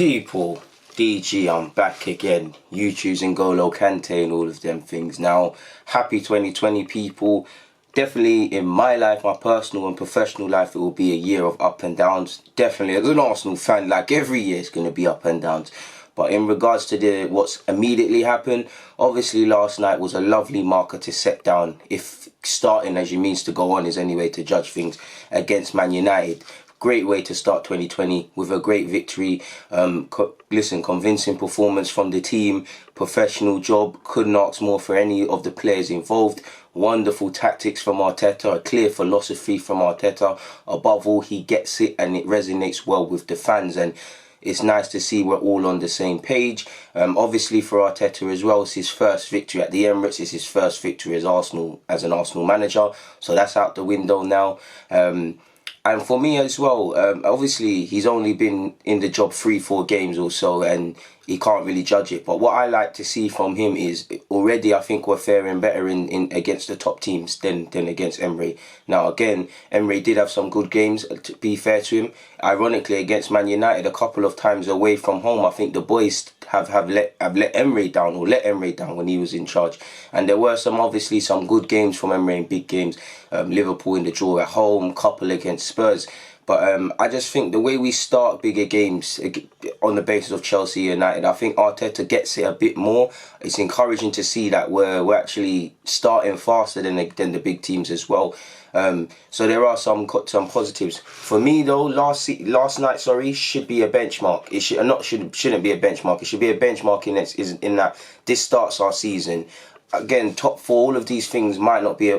People, DG, I'm back again. You choosing Golo Kante and all of them things. Now, happy 2020, people. Definitely in my life, my personal and professional life, it will be a year of up and downs. Definitely, as an Arsenal fan, like every year, it's going to be up and downs. But in regards to what's immediately happened, obviously last night was a lovely marker to set down, if starting as you means to go on is any way to judge things, against Man United. Great way to start 2020 with a great victory. Convincing performance from the team, professional job, couldn't ask more for any of the players involved. Wonderful tactics from Arteta, a clear philosophy from Arteta. Above all, he gets it and it resonates well with the fans, and it's nice to see we're all on the same page. Obviously for Arteta as well, it's his first victory at the Emirates. It's his first victory as an Arsenal manager. So that's out the window now. And for me as well, obviously he's only been in the job 3-4 games or so, and he can't really judge it. But what I like to see from him is already I think we're faring better in against the top teams than against Emery. Now again, Emery did have some good games, to be fair to him. Ironically, against Man United a couple of times away from home, I think the boys have let Emery down, or let Emery down when he was in charge. And there were obviously some good games from Emery in big games. Liverpool in the draw at home, couple against Spurs. But I just think the way we start bigger games on the basis of Chelsea United, I think Arteta gets it a bit more. It's encouraging to see that we're actually starting faster than the big teams as well. So there are some positives. For me though, last night, should be a benchmark. It shouldn't be a benchmark. It should be a benchmark in that this starts our season. Again, top four, all of these things might not be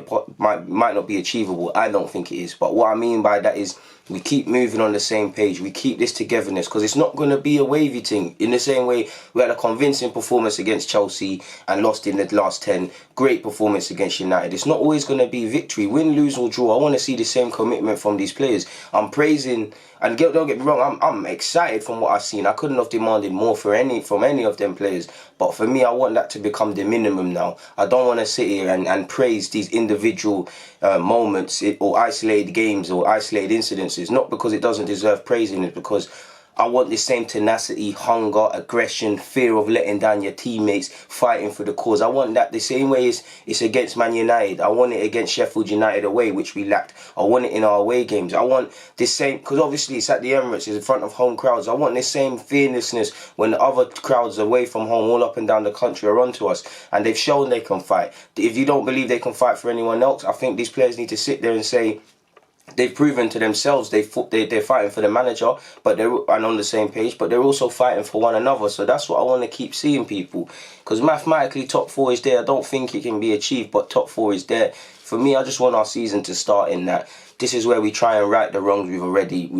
achievable. I don't think it is. But what I mean by that is we keep moving on the same page. We keep this togetherness, because it's not going to be a wavy thing. In the same way, we had a convincing performance against Chelsea and lost in the last 10. Great performance against United. It's not always going to be victory. Win, lose or draw. I want to see the same commitment from these players. I'm praising, and don't get me wrong, I'm excited from what I've seen. I couldn't have demanded more from any of them players. But for me, I want that to become the minimum now. I don't want to sit here and praise these individual moments or isolated games or isolated incidences. Not because it doesn't deserve praising, it's because I want the same tenacity, hunger, aggression, fear of letting down your teammates, fighting for the cause. I want that the same way it's against Man United. I want it against Sheffield United away, which we lacked. I want it in our away games. I want the same, because obviously it's at the Emirates, it's in front of home crowds. I want the same fearlessness when the other crowds away from home, all up and down the country, are onto us. And they've shown they can fight. If you don't believe they can fight for anyone else, I think these players need to sit there and say, they've proven to themselves they're fighting for the manager, but they're on the same page, but they're also fighting for one another. So that's what I want to keep seeing, people, because mathematically top four is there. I don't think it can be achieved, but top four is there. For me, I just want our season to start in that. This is where we try and right the wrongs we've already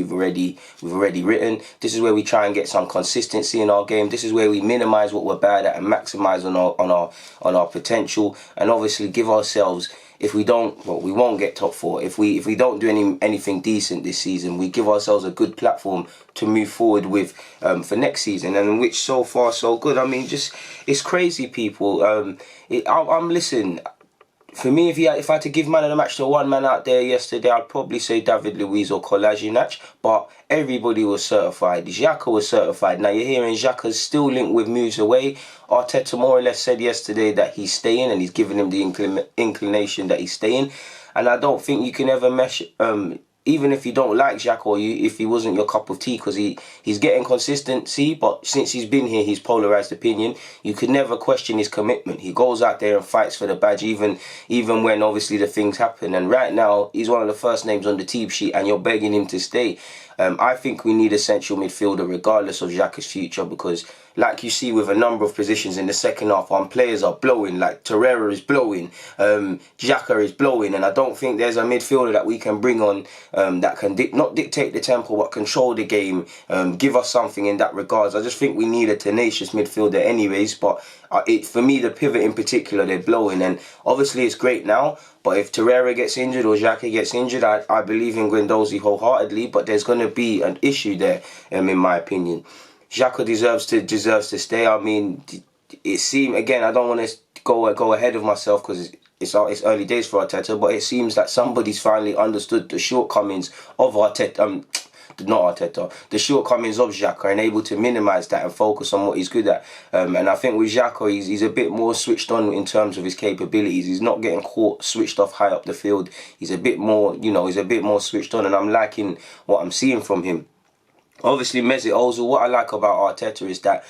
written. This is where we try and get some consistency in our game. This is where we minimise what we're bad at and maximise on our potential, and obviously give ourselves. If we don't, well, we won't get top four. If we don't do anything decent this season, we give ourselves a good platform to move forward with for next season, and which so far so good. I mean, just it's crazy, people. I'm listening. For me, if I had to give man of the match to one man out there yesterday, I'd probably say David Luiz or Kolasinac, but everybody was certified. Xhaka was certified. Now you're hearing Xhaka's still linked with moves away. Arteta more or less said yesterday that he's staying, and he's giving him the inclination that he's staying. And I don't think you can ever mesh, even if you don't like Xhaka, or if he wasn't your cup of tea, because he's getting consistency, but since he's been here, he's polarised opinion. You could never question his commitment. He goes out there and fights for the badge, even when obviously the things happen. And right now, he's one of the first names on the team sheet, and you're begging him to stay. I think we need a central midfielder regardless of Xhaka's future, because like you see with a number of positions in the second half, our players are blowing, like Torreira is blowing, Xhaka is blowing, and I don't think there's a midfielder that we can bring on that can not dictate the tempo but control the game, give us something in that regards. I just think we need a tenacious midfielder anyways, but for me, the pivot in particular, they're blowing, and obviously it's great now. But if Torreira gets injured or Xhaka gets injured, I believe in Guendouzi wholeheartedly. But there's going to be an issue there, in my opinion. Xhaka deserves to stay. I mean, it seems, again, I don't want to go ahead of myself because it's early days for Arteta, but it seems that somebody's finally understood the shortcomings of Arteta. not Arteta, the shortcomings of Xhaka and able to minimise that and focus on what he's good at. And I think with Xhaka, he's a bit more switched on in terms of his capabilities. He's not getting caught switched off high up the field. He's a bit more, he's a bit more switched on, and I'm liking what I'm seeing from him. Obviously, Mesut Ozil, what I like about Arteta is that,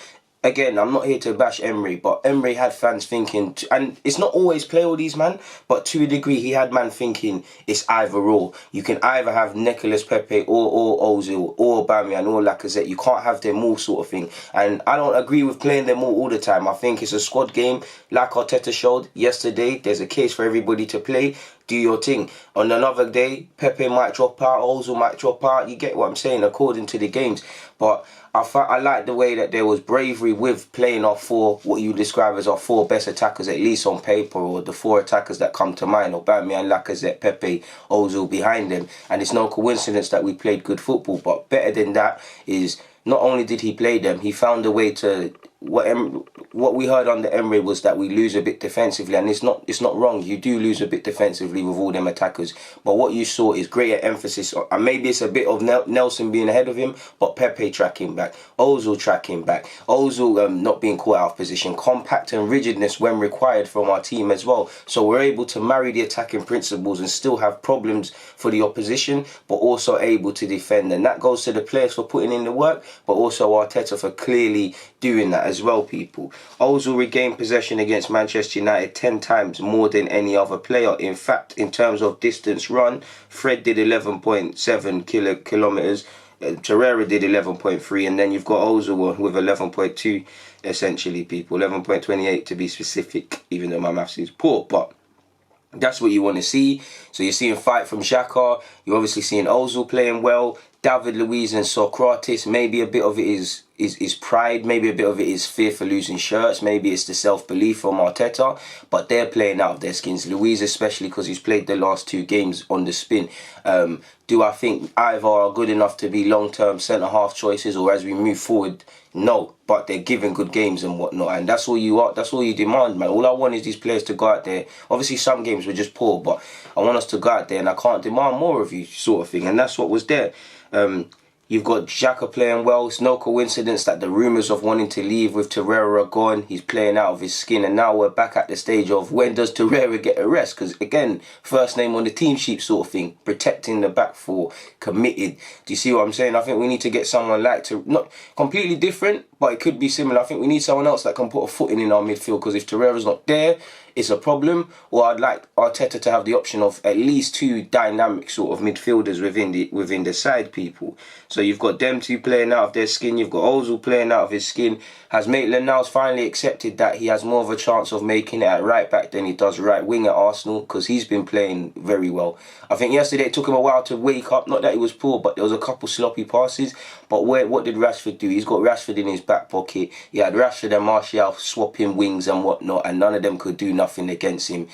again, I'm not here to bash Emery, but Emery had fans thinking, and it's not always play all these, man, but to a degree, he had man thinking it's either or. You can either have Nicolas Pepe or Ozil or Aubameyang or Lacazette. You can't have them all, sort of thing. And I don't agree with playing them all the time. I think it's a squad game, like Arteta showed yesterday. There's a case for everybody to play. Do your thing. On another day, Pepe might drop out, Ozil might drop out. You get what I'm saying, according to the games. But I like the way that there was bravery with playing off what you describe as our 4 best attackers, at least on paper, or the 4 attackers that come to mind, Aubameyang, Lacazette, Pepe, Ozil behind them. And it's no coincidence that we played good football. But better than that is, not only did he play them, he found a way to... What we heard under Emery was that we lose a bit defensively, and it's not wrong. You do lose a bit defensively with all them attackers, but what you saw is greater emphasis, and maybe it's a bit of Nelson being ahead of him, but Pepe tracking back, Ozil tracking back, Ozil not being caught out of position, compact and rigidness when required from our team as well. So we're able to marry the attacking principles and still have problems for the opposition, but also able to defend, and that goes to the players for putting in the work, but also Arteta for clearly doing that as well, people. Ozil regained possession against Manchester United 10 times more than any other player. In fact, in terms of distance run, Fred did 11.7 kilometres, Torreira did 11.3, and then you've got Ozil with 11.2, essentially, people. 11.28 to be specific, even though my maths is poor, but that's what you want to see. So you're seeing fight from Xhaka, you're obviously seeing Ozil playing well, David Luiz and Socrates. Maybe a bit of it is pride, maybe a bit of it is fear for losing shirts, maybe it's the self-belief from Arteta, but they're playing out of their skins. Luiz especially, because he's played the last 2 games on the spin. Do I think either are good enough to be long-term centre-half choices, or as we move forward? No, but they're giving good games and whatnot, and that's all you are. That's all you demand, man. All I want is these players to go out there. Obviously, some games were just poor, but I want us to go out there, and I can't demand more of you, sort of thing. And that's what was there. You've got Xhaka playing well. It's no coincidence that the rumours of wanting to leave with Torreira are gone. He's playing out of his skin, and now we're back at the stage of when does Torreira get a rest? Because again, first name on the team sheet, sort of thing. Protecting the back four, committed. Do you see what I'm saying? I think we need to get someone like not completely different, but it could be similar. I think we need someone else that can put a foot in our midfield, because if Torreira's not there, it's a problem. Or I'd like Arteta to have the option of at least 2 dynamic sort of midfielders within the side, people. So you've got them 2 playing out of their skin. You've got Ozil playing out of his skin. Has Maitland-Niles finally accepted that he has more of a chance of making it at right back than he does right wing at Arsenal? Because he's been playing very well. I think yesterday it took him a while to wake up. Not that he was poor, but there was a couple sloppy passes. But what did Rashford do? He's got Rashford in his back pocket. He had Rashford and Martial swapping wings and whatnot, and none of them could do nothing against him.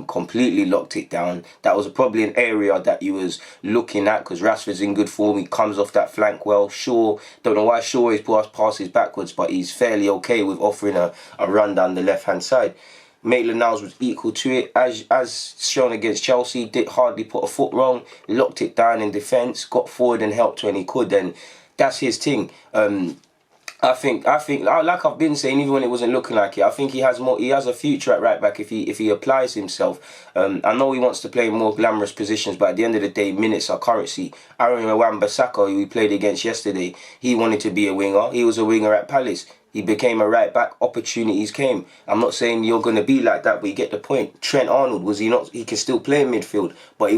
Completely locked it down. That was probably an area that he was looking at, because Rashford's in good form. He comes off that flank well. Shaw, don't know why Shaw is passes backwards, but he's fairly okay with offering a run down the left-hand side. Maitland-Niles was equal to it, as shown against Chelsea. Did hardly put a foot wrong, locked it down in defence, got forward and helped when he could, and that's his thing. I think, like I've been saying, even when it wasn't looking like it, I think he has a future at right back if he applies himself. I know he wants to play more glamorous positions, but at the end of the day, minutes are currency. Aaron Wan-Bissaka, who we played against yesterday, he wanted to be a winger. He was a winger at Palace. He became a right back. Opportunities came. I'm not saying you're going to be like that, but you get the point. Trent Arnold, was he not? He can still play in midfield, but he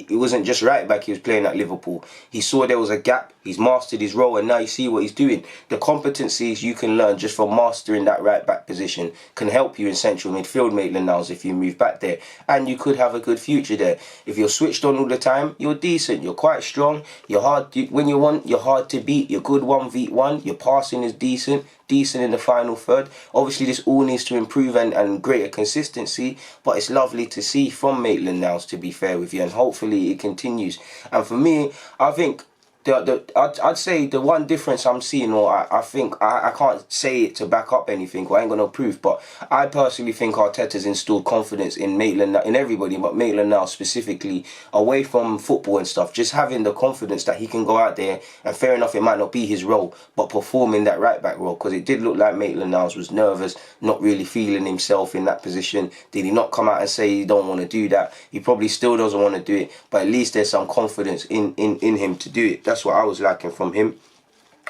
wasn't just right back. He was playing at Liverpool. He saw there was a gap. He's mastered his role, and now you see what he's doing. The competencies you can learn just from mastering that right back position can help you in central midfield, Maitland-Niles, if you move back there, and you could have a good future there. If you're switched on all the time, you're decent. You're quite strong. You're hard when you want. You're hard to beat. You're good 1v1. Your passing is decent in the final third. Obviously, this all needs to improve and greater consistency, but it's lovely to see from Maitland-Niles, to be fair with you, and hopefully it continues. And for me, I think I'd say the one difference I'm seeing, or I think I can't say it to back up anything, or I ain't got no proof, but I personally think Arteta's instilled confidence in Maitland, in everybody, but Maitland-Niles specifically, away from football and stuff. Just having the confidence that he can go out there, and fair enough, it might not be his role, but performing that right back role, because it did look like Maitland-Niles was nervous, not really feeling himself in that position. Did he not come out and say he don't want to do that? He probably still doesn't want to do it, but at least there's some confidence in him to do it. That's what I was liking from him,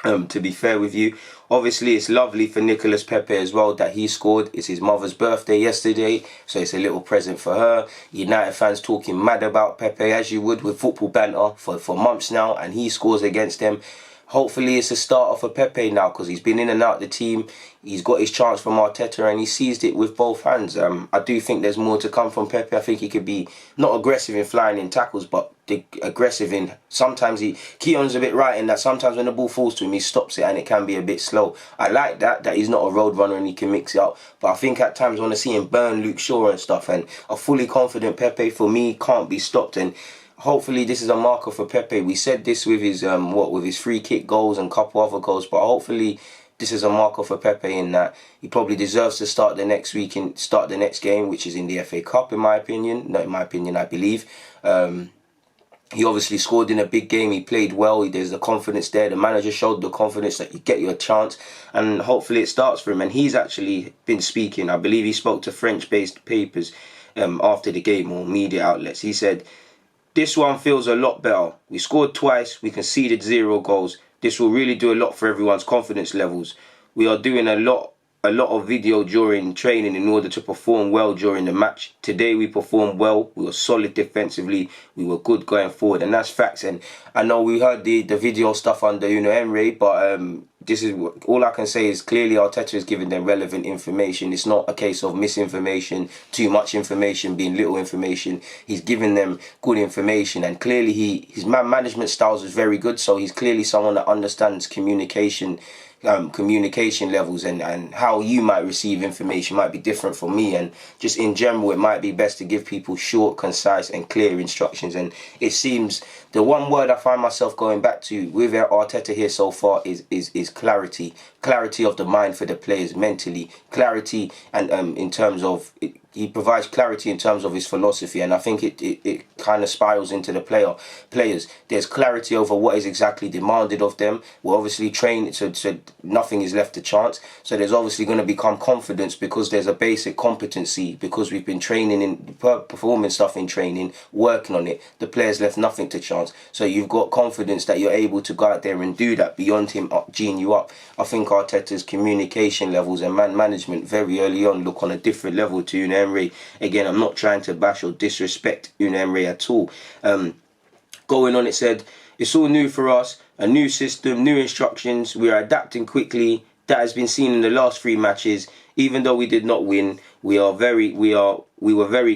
to be fair with you. Obviously, it's lovely for Nicolas Pepe as well that he scored. It's his mother's birthday yesterday, so it's a little present for her. United fans talking mad about Pepe, as you would with football banter, for months now, and he scores against them. Hopefully it's a starter for Pepe now, because he's been in and out of the team. He's got his chance from Arteta and he seized it with both hands. I do think there's more to come from Pepe. I think he could be not aggressive in flying in tackles, but aggressive in... Sometimes Keon's a bit right in that sometimes when the ball falls to him, he stops it and it can be a bit slow. I like that he's not a road runner and he can mix it up. But I think at times I want to see him burn Luke Shaw and stuff. And a fully confident Pepe, for me, can't be stopped. And hopefully this is a marker for Pepe. We said this with his with his free kick goals and a couple other goals, but hopefully this is a marker for Pepe in that he probably deserves to start the next week and start the next game, which is in the FA Cup, in my opinion. Not in my opinion, I believe. He obviously scored in a big game. He played well. There's the confidence there. The manager showed the confidence that you get your chance, and hopefully it starts for him. And he's actually been speaking. I believe he spoke to French-based papers after the game, or media outlets. He said, "This one feels a lot better. We scored twice. We conceded 0 goals. This will really do a lot for everyone's confidence levels. We are doing a lot of video during training in order to perform well during the match. Today we performed well. We were solid defensively. We were good going forward." And that's facts. And I know we heard the video stuff under Unai Emery, but this is all I can say is clearly Arteta is giving them relevant information. It's not a case of misinformation, too much information being little information. He's giving them good information, and clearly his management styles is very good. So he's clearly someone that understands communication levels, and how you might receive information might be different from me, and just in general it might be best to give people short, concise and clear instructions. And it seems the one word I find myself going back to with Arteta here so far is clarity of the mind for the players mentally, clarity, and in terms of he provides clarity in terms of his philosophy, and I think it kind of spirals into the players. There's clarity over what is exactly demanded of them. We're obviously trained so nothing is left to chance. So there's obviously going to become confidence because there's a basic competency, because we've been training in performing stuff in training, working on it. The players left nothing to chance. So you've got confidence that you're able to go out there and do that beyond him geeing you up. I think Arteta's communication levels and management very early on look on a different level to Unai Emery. Again, I'm not trying to bash or disrespect Unai Emery at all. Going on, it said, "It's all new for us, a new system, new instructions. We are adapting quickly. That has been seen in the last 3 matches. Even though we did not win, we were very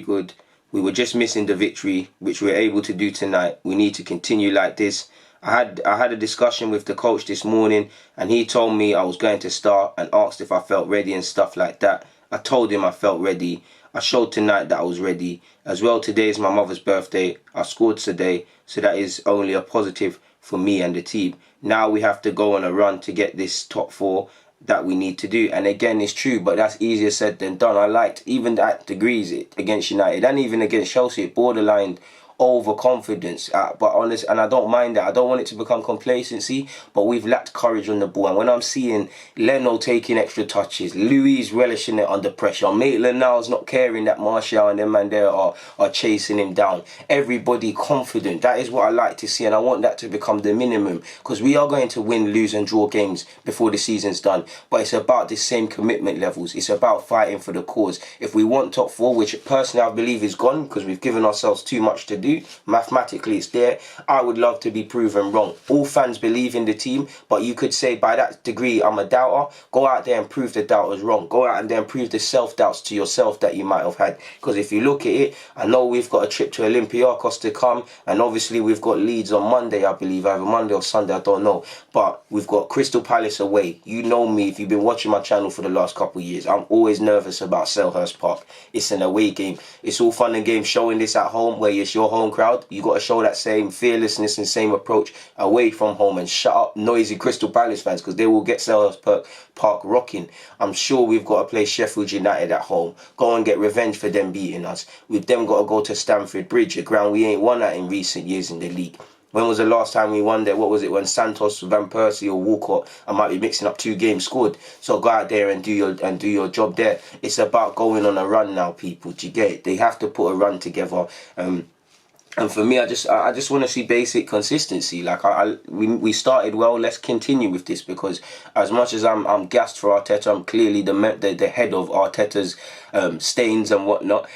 good. We were just missing the victory, which we were able to do tonight. We need to continue like this." I had a discussion with the coach this morning, and he told me I was going to start and asked if I felt ready and stuff like that. I told him I felt ready. I showed tonight that I was ready. As well, today is my mother's birthday. I scored today, so that is only a positive for me and the team. Now we have to go on a run to get this top 4 that we need to do. And again, it's true, but that's easier said than done. I liked, even at degrees against United and even against Chelsea, borderline overconfidence, but honest, and I don't mind that. I don't want it to become complacency, but we've lacked courage on the ball. And when I'm seeing Leno taking extra touches, Luis relishing it under pressure, Maitland-Niles not caring that Martial and them man there are chasing him down, everybody confident, that is what I like to see, and I want that to become the minimum, because we are going to win, lose and draw games before the season's done, but it's about the same commitment levels. It's about fighting for the cause. If we want top 4, which personally I believe is gone because we've given ourselves too much to do, mathematically it's there, I would love to be proven wrong. All fans believe in the team, but you could say by that degree I'm a doubter. Go out there and prove the doubters wrong. Go out and then prove the self-doubts to yourself that you might have had. Because if you look at it, I know we've got a trip to Olympiacos to come, and obviously we've got Leeds on Monday, I believe, either Monday or Sunday, I don't know, but we've got Crystal Palace away. You know me, if you've been watching my channel for the last couple of years, I'm always nervous about Selhurst Park. It's an away game. It's all fun and games showing this at home where it's your home crowd. You got to show that same fearlessness and same approach away from home, and shut up noisy Crystal Palace fans, because they will get Selhurst Park rocking. I'm sure we've got to play Sheffield United at home, go and get revenge for them beating us. We've then got to go to Stamford Bridge, a ground we ain't won at in recent years in the league. When was the last time we won there? What was it? When Santos, Van Persie or Walcott, I might be mixing up 2 games, scored. So go out there and do your job there. It's about going on a run now, people. Do you get it? They have to put a run together. And for me, I just want to see basic consistency. Like we started well. Let's continue with this, because as much as I'm gassed for Arteta, I'm clearly the head of Arteta's stains and whatnot.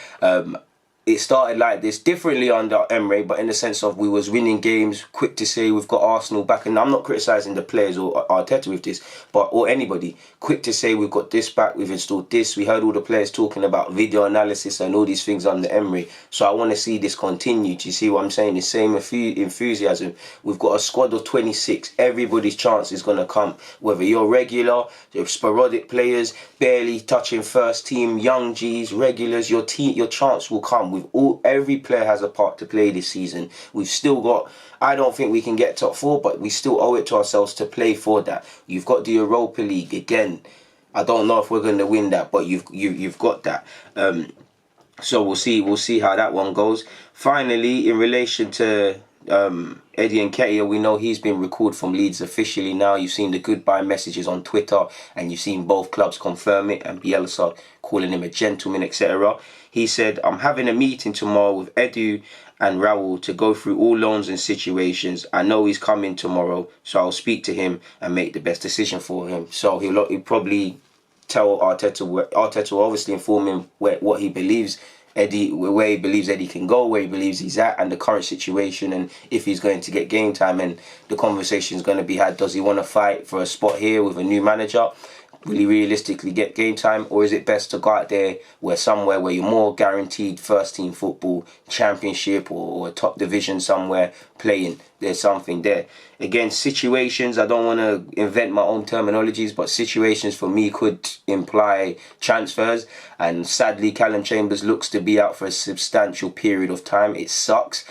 It started like this differently under Emery, but in the sense of we was winning games, quick to say we've got Arsenal back, and I'm not criticising the players or Arteta with this, or anybody, quick to say we've got this back, we've installed this. We heard all the players talking about video analysis and all these things under Emery, so I want to see this continue. Do you see what I'm saying? The same enthusiasm. We've got a squad of 26. Everybody's chance is going to come, whether you're regular, you're sporadic players, barely touching first team, young G's, regulars. Your chance will come. Every player has a part to play this season. We've still got, I don't think we can get top 4, but we still owe it to ourselves to play for that. You've got the Europa League again. I don't know if we're going to win that, but you've got that. So we'll see how that one goes. Finally, in relation to Eddie Nketiah, we know he's been recalled from Leeds officially now. You've seen the goodbye messages on Twitter, and you've seen both clubs confirm it, and Bielsa calling him a gentleman, etc. He said, I'm having a meeting tomorrow with Edu and Raul to go through all loans and situations. I know he's coming tomorrow, so I'll speak to him and make the best decision for him. So he'll probably tell Arteta. Arteta will obviously inform him what he believes Eddie, where he believes Eddie can go, where he believes he's at, and the current situation, and if he's going to get game time. And the conversation is going to be had: does he want to fight for a spot here with a new manager? Will he realistically get game time, or is it best to go out there somewhere where you're more guaranteed first team football, championship or a top division somewhere playing? There's something there. Again, situations, I don't want to invent my own terminologies, but situations for me could imply transfers, and sadly Callum Chambers looks to be out for a substantial period of time. It sucks.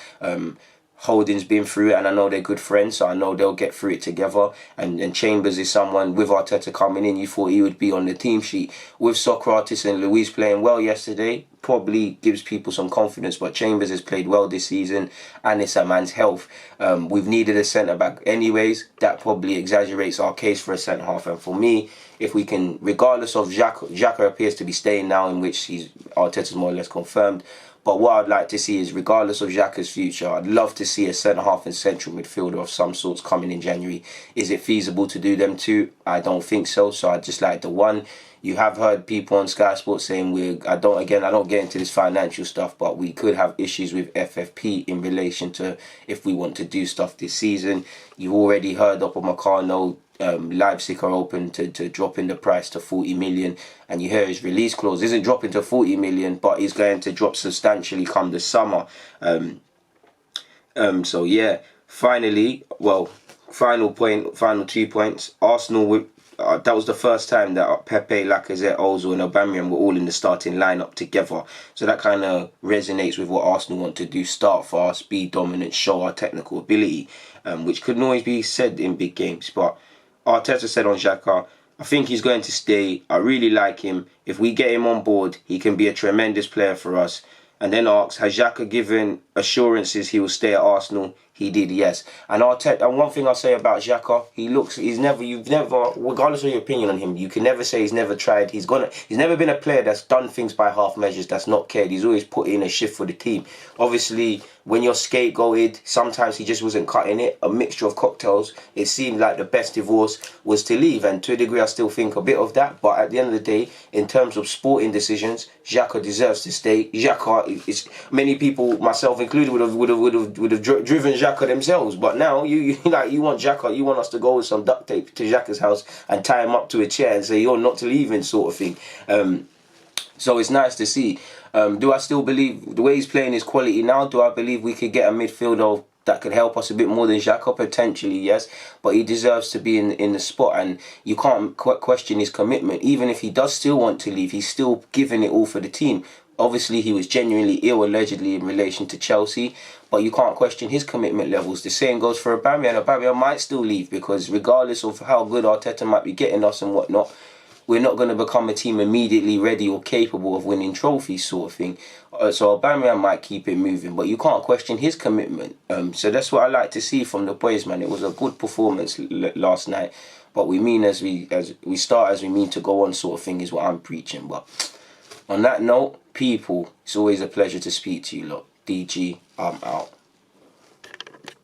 Holding's been through it, and I know they're good friends, so I know they'll get through it together. And Chambers is someone, with Arteta coming in, you thought he would be on the team sheet. With Socrates and Luis playing well yesterday, probably gives people some confidence, but Chambers has played well this season, and it's a man's health. We've needed a centre-back anyways. That probably exaggerates our case for a centre-half, and for me, if we can, regardless of Xhaka appears to be staying now, in which Arteta's more or less confirmed. But what I'd like to see is, regardless of Xhaka's future, I'd love to see a centre-half and central midfielder of some sorts coming in January. Is it feasible to do them two? I don't think so. So I'd just like the one. You have heard people on Sky Sports saying I don't get into this financial stuff, but we could have issues with FFP in relation to if we want to do stuff this season. You've already heard Upamecano, Leipzig are open to dropping the price to 40 million, and you hear his release clause isn't dropping to 40 million, but he's going to drop substantially come the summer. So yeah, final 2 points. Arsenal that was the first time that Pepe, Lacazette, Ozil and Aubameyang were all in the starting lineup together. So that kind of resonates with what Arsenal want to do: start fast, be dominant, show our technical ability, which couldn't always be said in big games. But Arteta said on Xhaka, I think he's going to stay. I really like him. If we get him on board, he can be a tremendous player for us. And then asks, has Xhaka given assurances he will stay at Arsenal? He did, yes. And and one thing I'll say about Xhaka, you've never, regardless of your opinion on him, you can never say he's never tried. He's never been a player that's done things by half measures, that's not cared. He's always put in a shift for the team. Obviously, when you're scapegoated, sometimes he just wasn't cutting it. A mixture of cocktails. It seemed like the best divorce was to leave, and to a degree I still think a bit of that. But at the end of the day, in terms of sporting decisions, Xhaka deserves to stay. Xhaka is, many people, myself included, would have driven Xhaka themselves. But now you want Xhaka, you want us to go with some duct tape to Xhaka's house and tie him up to a chair and say you're not to leave in, sort of thing. So it's nice to see. Do I still believe the way he's playing is quality now? Do I believe we could get a midfielder of that could help us a bit more than Xhaka, potentially, yes. But he deserves to be in the spot, and you can't question his commitment. Even if he does still want to leave, he's still giving it all for the team. Obviously, he was genuinely ill, allegedly, in relation to Chelsea, but you can't question his commitment levels. The same goes for Aubameyang. Aubameyang might still leave because regardless of how good Arteta might be getting us and whatnot, we're not going to become a team immediately ready or capable of winning trophies, sort of thing. So Aubameyang might keep it moving, but you can't question his commitment. So that's what I like to see from the boys, man. It was a good performance last night, but we mean as we start as we mean to go on, sort of thing, is what I'm preaching. But on that note, people, it's always a pleasure to speak to you lot. DG, I'm out.